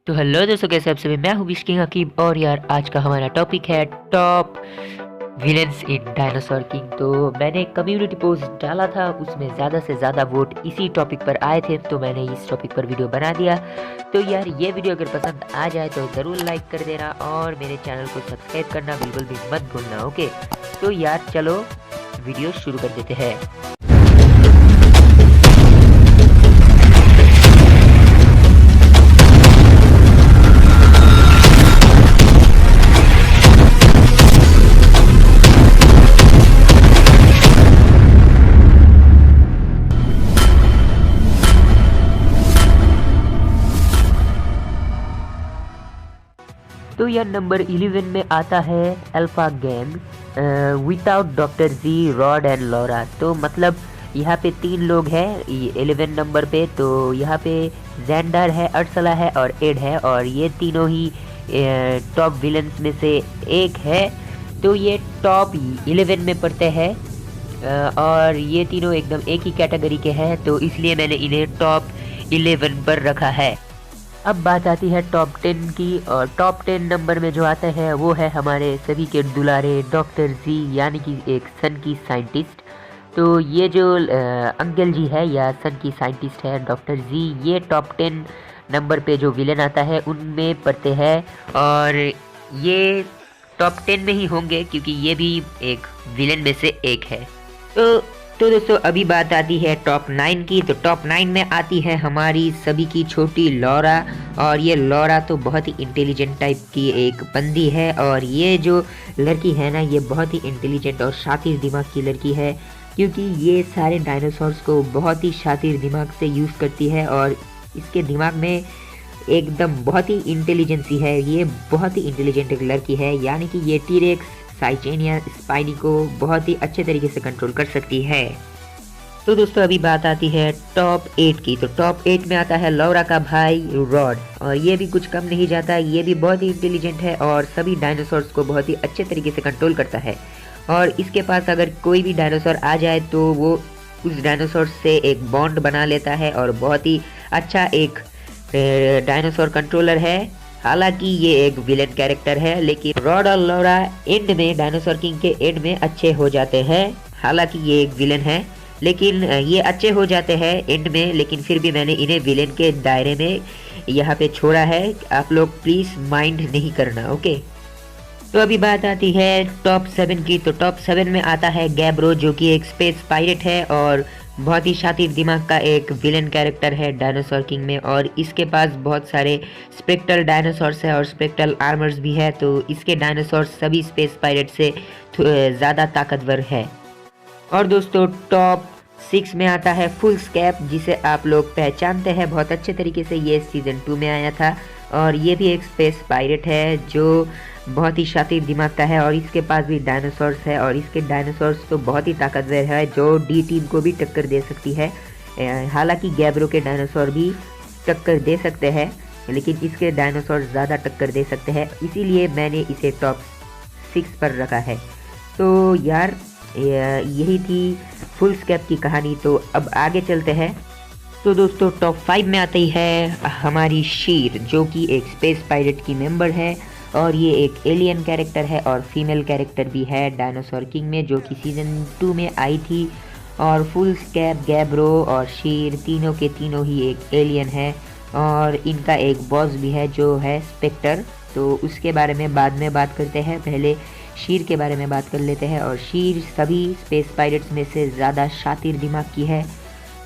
तो हेलो दोस्तों, कैसे आप सभी। मैं हूँ विश हकीब और यार आज का हमारा टॉपिक है टॉप विलेंस इन डायनासोर किंग। तो मैंने कम्युनिटी पोस्ट डाला था, उसमें ज़्यादा से ज़्यादा वोट इसी टॉपिक पर आए थे, तो मैंने इस टॉपिक पर वीडियो बना दिया। तो यार ये वीडियो अगर पसंद आ जाए तो ज़रूर लाइक कर देना और मेरे चैनल को सब्सक्राइब करना बिल्कुल भी मत भूलना। ओके, तो यार चलो वीडियो शुरू कर देते हैं। तो यार नंबर 11 में आता है alpha gang without doctor ji, Rod and Laura. तो मतलब यहाँ पे 3 लोग हैं 11 नंबर पे। तो यहाँ पे जेंडर है, अर्सला है और एड है, और ये तीनों ही टॉप विलन्स में से एक है। तो ये टॉप 11 में पड़ते हैं और ये तीनों एकदम एक ही कैटेगरी के हैं, तो इसलिए मैंने इन्हें टॉप 11 पर रखा है। अब बात आती है टॉप 10 की, और टॉप 10 नंबर में जो आता है वो है हमारे सभी के दुलारे डॉक्टर जी, यानी कि एक सन की साइंटिस्ट। तो ये जो अंकल जी है या सन की साइंटिस्ट है डॉक्टर जी, ये टॉप 10 नंबर पे जो विलेन आता है उनमें पड़ते हैं, और ये टॉप 10 में ही होंगे क्योंकि ये भी एक विलेन में से एक है। तो दोस्तों अभी बात आती है टॉप 9 की। तो टॉप 9 में आती है हमारी सभी की छोटी लॉरा, और ये लॉरा तो बहुत ही इंटेलिजेंट टाइप की एक बंदी है, और ये जो लड़की है ना, ये बहुत ही इंटेलिजेंट और शातिर दिमाग की लड़की है, क्योंकि ये सारे डायनासोर्स को बहुत ही शातिर दिमाग से यूज़ करती है, और इसके दिमाग में एकदम बहुत ही इंटेलिजेंसी है। ये बहुत ही इंटेलिजेंट एक लड़की है, यानी कि ये टीरेक्स साइचेनिया स्पाइनी को बहुत ही अच्छे तरीके से कंट्रोल कर सकती है। तो दोस्तों अभी बात आती है टॉप 8 की। तो टॉप 8 में आता है लॉरा का भाई रॉड, और ये भी कुछ कम नहीं जाता, ये भी बहुत ही इंटेलिजेंट है और सभी डायनासोर्स को बहुत ही अच्छे तरीके से कंट्रोल करता है। और इसके पास अगर कोई भी डायनासोर आ जाए तो वो उस डायनासोर से एक बॉन्ड बना लेता है, और बहुत ही अच्छा एक डायनासोर कंट्रोलर है। हालांकि ये एक विलेन कैरेक्टर है, लेकिन रॉड और लॉरा एंड में, डायनासोर किंग के एंड में अच्छे हो जाते हैं। हालांकि ये एक विलेन है, लेकिन ये अच्छे हो जाते हैं एंड में, लेकिन फिर भी मैंने इन्हें विलेन के दायरे में यहाँ पे छोड़ा है। आप लोग प्लीज़ माइंड नहीं करना, ओके। तो अभी बात आती है टॉप 7 की। तो टॉप 7 में आता है गैब्रो, जो कि एक स्पेस पायलट है और बहुत ही शातिर दिमाग का एक विलेन कैरेक्टर है डायनासोर किंग में, और इसके पास बहुत सारे स्पेक्ट्रल डायनासोर्स है और स्पेक्ट्रल आर्मर्स भी है। तो इसके डायनासोर सभी स्पेस पायलट से ज़्यादा ताकतवर है। और दोस्तों टॉप 6 में आता है फुल स्कैप, जिसे आप लोग पहचानते हैं बहुत अच्छे तरीके से, ये सीज़न 2 में आया था, और ये भी एक स्पेस पायलट है जो बहुत ही शातिर दिमाग का है, और इसके पास भी डायनासोर्स है, और इसके डायनासोर्स तो बहुत ही ताकतवर है जो डी टीम को भी टक्कर दे सकती है। हालांकि गैब्रो के डायनासोर भी टक्कर दे सकते हैं, लेकिन इसके डायनासोर ज़्यादा टक्कर दे सकते हैं, इसीलिए मैंने इसे टॉप 6 पर रखा है। तो यार यही थी फुल स्कैप की कहानी। तो अब आगे चलते हैं। तो दोस्तों टॉप 5 में आती है हमारी शीर, जो कि एक स्पेस पायलट की मेंबर है, और ये एक एलियन कैरेक्टर है और फीमेल कैरेक्टर भी है डायनासोर किंग में, जो कि सीज़न 2 में आई थी। और फुल स्कैप, गैब्रो और शीर तीनों के तीनों ही एक एलियन है, और इनका एक बॉस भी है जो है स्पेक्टर। तो उसके बारे में बाद में बात करते हैं, पहले शीर के बारे में बात कर लेते हैं। और शीर सभी स्पेस पायलट्स में से ज़्यादा शातिर दिमाग की है,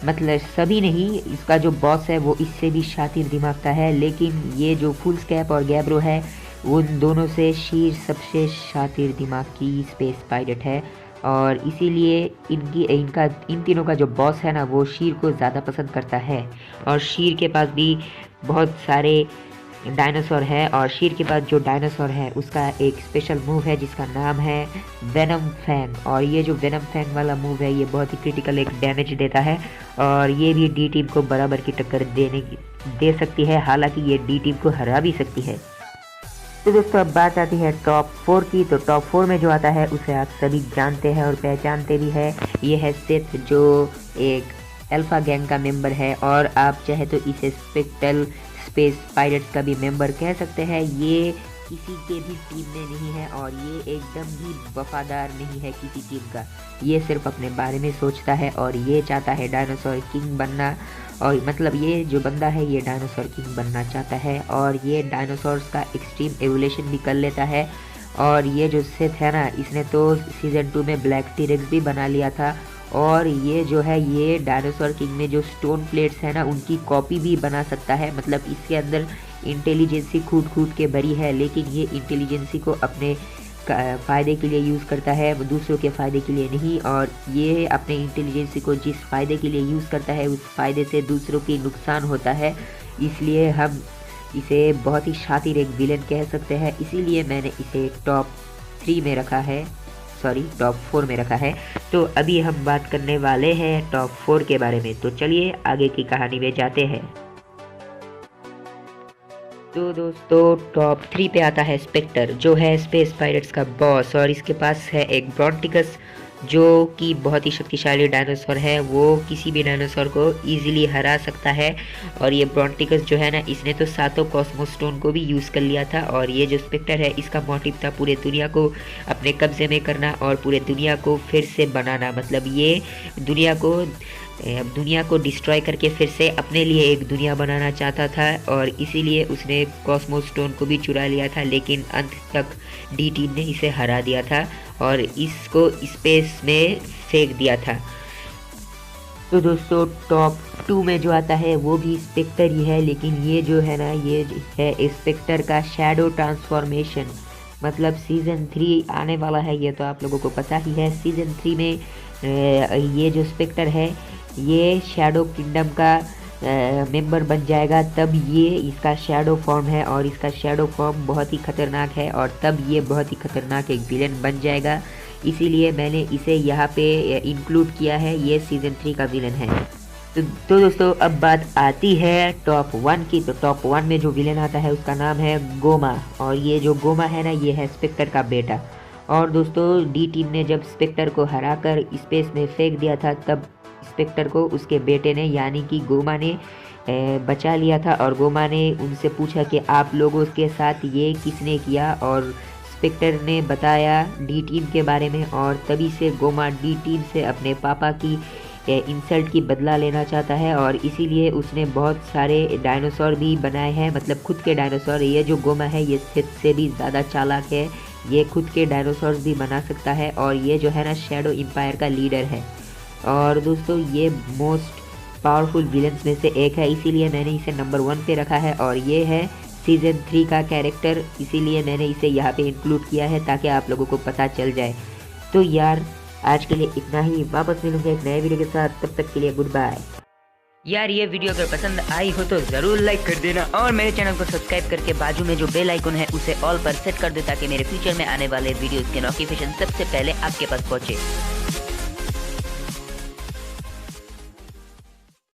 मतलब सभी नहीं, इसका जो बॉस है वो इससे भी शातिर दिमाग का है, लेकिन ये जो फुल स्कैप और गैब्रो है उन दोनों से शीर सबसे शातिर दिमाग की स्पेस पायलट है, और इसीलिए इन तीनों का जो बॉस है ना, वो शीर को ज़्यादा पसंद करता है। और शीर के पास भी बहुत सारे डायनासोर है, और शीर के पास जो डायनासोर है उसका एक स्पेशल मूव है जिसका नाम है वेनम फैंग, और ये जो वेनम फैंग वाला मूव है ये बहुत ही क्रिटिकल एक डैमेज देता है, और ये भी डी टीम को बराबर की टक्कर दे सकती है। हालांकि ये डी टीम को हरा भी सकती है। तो दोस्तों अब बात आती है टॉप 4 की। तो टॉप 4 में जो आता है उसे आप सभी जानते हैं और पहचानते भी है, ये है सेथ, जो एक अल्फा गैंग का मेंबर है, और आप चाहे तो इसे स्पेस पायरेट्स का भी मेंबर कह सकते हैं। ये किसी के भी टीम में नहीं है और ये एकदम भी वफादार नहीं है किसी टीम का। ये सिर्फ अपने बारे में सोचता है और ये चाहता है डायनासोर किंग बनना। और मतलब ये जो बंदा है ये डायनासोर किंग बनना चाहता है और ये डायनासोर्स का एक्सट्रीम एवोल्यूशन भी कर लेता है। और ये जो सेथ है ना, इसने तो सीज़न 2 में ब्लैक टी-रेक्स भी बना लिया था। और ये जो है ये डायनासोर किंग में जो स्टोन प्लेट्स है ना उनकी कॉपी भी बना सकता है। मतलब इसके अंदर इंटेलिजेंसी कूट कूट के भरी है, लेकिन ये इंटेलिजेंसी को अपने फ़ायदे के लिए यूज़ करता है, दूसरों के फ़ायदे के लिए नहीं। और ये अपने इंटेलिजेंसी को जिस फ़ायदे के लिए यूज़ करता है उस फ़ायदे से दूसरों की नुकसान होता है। इसलिए हम इसे बहुत ही शातिर एक विलेन कह सकते हैं। इसीलिए मैंने इसे टॉप 3 में रखा है, सॉरी टॉप 4 में रखा है। तो अभी हम बात करने वाले हैं टॉप 4 के बारे में। तो चलिए आगे की कहानी में जाते हैं। तो दोस्तों टॉप 3 पे आता है स्पेक्टर, जो है स्पेस पायरेट्स का बॉस। और इसके पास है एक ब्रॉन्टिकस जो कि बहुत ही शक्तिशाली डायनासोर है। वो किसी भी डायनासोर को इजीली हरा सकता है। और ये ब्रॉन्टिकस जो है ना, इसने तो 7 कॉस्मो स्टोन को भी यूज़ कर लिया था। और ये जो स्पेक्टर है इसका मोटिव था पूरे दुनिया को अपने कब्जे में करना और पूरे दुनिया को फिर से बनाना। मतलब ये दुनिया को डिस्ट्रॉय करके फिर से अपने लिए एक दुनिया बनाना चाहता था। और इसीलिए उसने कॉस्मो स्टोन को भी चुरा लिया था, लेकिन अंत तक डी टीम ने इसे हरा दिया था और इसको स्पेस में फेंक दिया था। तो दोस्तों टॉप 2 में जो आता है वो भी स्पेक्टर ही है, लेकिन ये जो है ना ये है स्पेक्टर का शैडो ट्रांसफॉर्मेशन। मतलब सीज़न 3 आने वाला है, ये तो आप लोगों को पता ही है। सीज़न 3 में ये जो स्पेक्टर है ये शैडो किंगडम का मेंबर बन जाएगा। तब ये इसका शैडो फॉर्म है और इसका शैडो फॉर्म बहुत ही खतरनाक है और तब ये बहुत ही खतरनाक एक विलेन बन जाएगा। इसीलिए मैंने इसे यहाँ पे इंक्लूड किया है, ये सीज़न 3 का विलेन है। तो दोस्तों अब बात आती है टॉप 1 की। तो टॉप 1 में जो विलेन आता है उसका नाम है गोमा। और ये जो गोमा है ना ये है स्पेक्टर का बेटा। और दोस्तों डी टीम ने जब स्पेक्टर को हराकर स्पेस में फेंक दिया था तब स्पेक्टर को उसके बेटे ने यानी कि गोमा ने बचा लिया था। और गोमा ने उनसे पूछा कि आप लोगों के साथ ये किसने किया। और स्पेक्टर ने बताया डी टीम के बारे में। और तभी से गोमा डी टीम से अपने पापा की इंसल्ट की बदला लेना चाहता है और इसीलिए उसने बहुत सारे डायनासोर भी बनाए हैं, मतलब खुद के डायनासोर। ये जो गोमा है ये सेथ से भी ज़्यादा चालाक है, ये खुद के डायनासोर्स भी बना सकता है। और ये जो है ना शैडो एम्पायर का लीडर है। और दोस्तों ये मोस्ट पावरफुल विलेंस में से एक है, इसीलिए मैंने इसे नंबर 1 पे रखा है। और ये है सीज़न 3 का कैरेक्टर, इसीलिए मैंने इसे यहाँ पे इंक्लूड किया है ताकि आप लोगों को पता चल जाए। तो यार आज के लिए इतना ही, वापस मिलूंगा एक नए वीडियो के साथ, तब तक के लिए गुड बाय। यार ये वीडियो अगर पसंद आई हो तो ज़रूर लाइक कर देना और मेरे चैनल को सब्सक्राइब करके बाजू में जो बेल आइकन है उसे ऑल पर सेट कर दो ताकि मेरे फ्यूचर में आने वाले वीडियोस के नोटिफिकेशन सबसे पहले आपके पास पहुंचे।